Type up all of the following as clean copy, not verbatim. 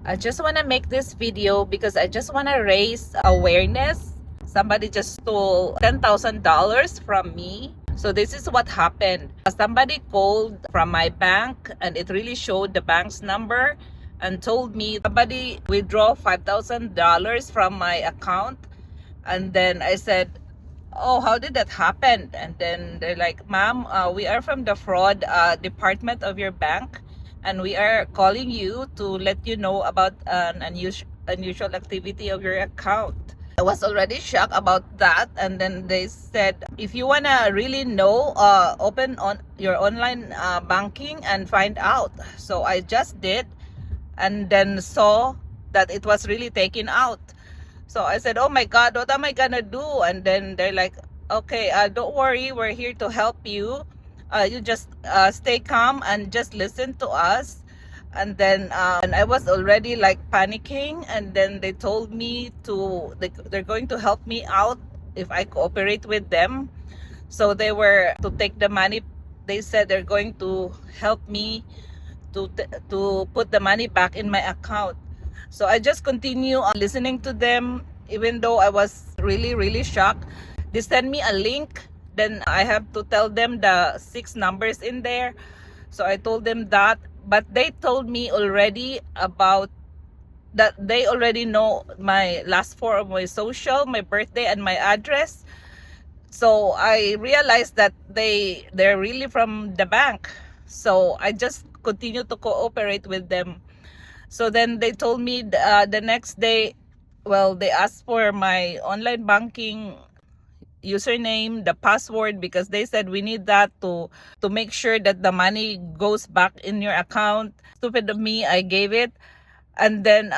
I just want to make this video because I just want to raise awareness. Somebody just stole $10,000 from me. So this is what happened. Somebody called from my bank and it really showed the bank's number and told me somebody withdraw $5,000 from my account. And then I said, oh, how did that happen? And then they're like, ma'am, we are from the fraud department of your bank, and we are calling you to let you know about an unusual activity of your account. I was already shocked about that, and then they said, if you want to really know, open on your online banking and find out. So I just did, and then saw that it was really taken out. So I said, oh my God, what am I gonna do? And then they're like, okay, don't worry, we're here to help you. You just stay calm and just listen to us. And then and I was already like panicking. And then they told me they're going to help me out if I cooperate with them. So they were to take the money. They said they're going to help me to put the money back in my account. So I just continue listening to them, even though I was really, really shocked. They sent me a link. Then I have to tell them the 6 numbers in there. So I told them that. But they told me already about that they already know my last 4 of my social, my birthday, and my address. So I realized that they're really from the bank. So I just continue to cooperate with them. So then they told me the next day, well, they asked for my online banking username, the password, because they said we need that to make sure that the money goes back in your account. Stupid of me, I gave it. And then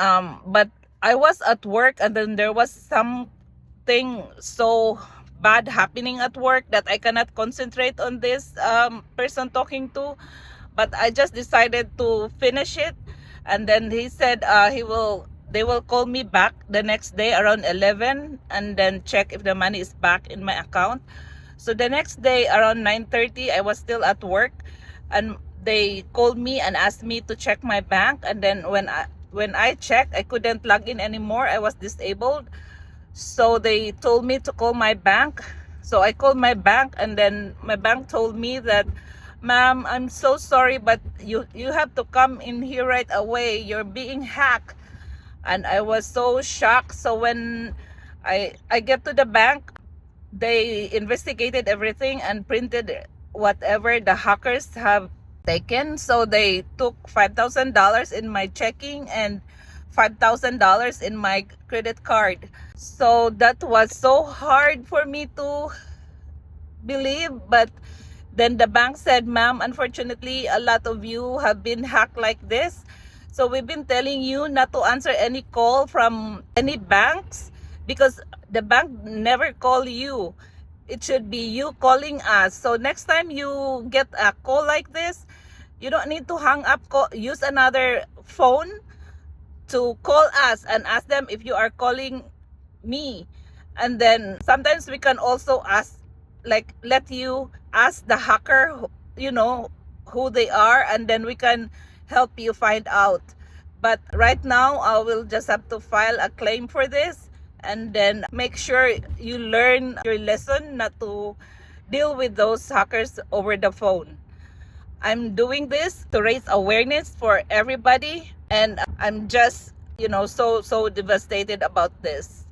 but I was at work, and then there was something so bad happening at work that I cannot concentrate on this person talking to. But I just decided to finish it. And then he said they will call me back the next day around 11 and then check if the money is back in my account. So the next day around 9:30, I was still at work, and they called me and asked me to check my bank. And then when I checked, I couldn't log in anymore. I was disabled. So they told me to call my bank. So I called my bank, and then my bank told me that, ma'am, I'm so sorry, but you have to come in here right away. You're being hacked. And I was so shocked. So when I get to the bank, they investigated everything and printed whatever the hackers have taken. So they took $5,000 in my checking and $5,000 in my credit card. So that was so hard for me to believe. But then the bank said, ma'am, unfortunately, a lot of you have been hacked like this. So we've been telling you not to answer any call from any banks, because the bank never call you. It should be you calling us. So next time you get a call like this, you don't need to hang up. Use another phone to call us and ask them if you are calling me. And then sometimes we can also ask, like, let you ask the hacker, who they are, and then we can help you find out. But right now, I will just have to file a claim for this, and then make sure you learn your lesson not to deal with those hackers over the phone. I'm doing this to raise awareness for everybody, and I'm just, so devastated about this.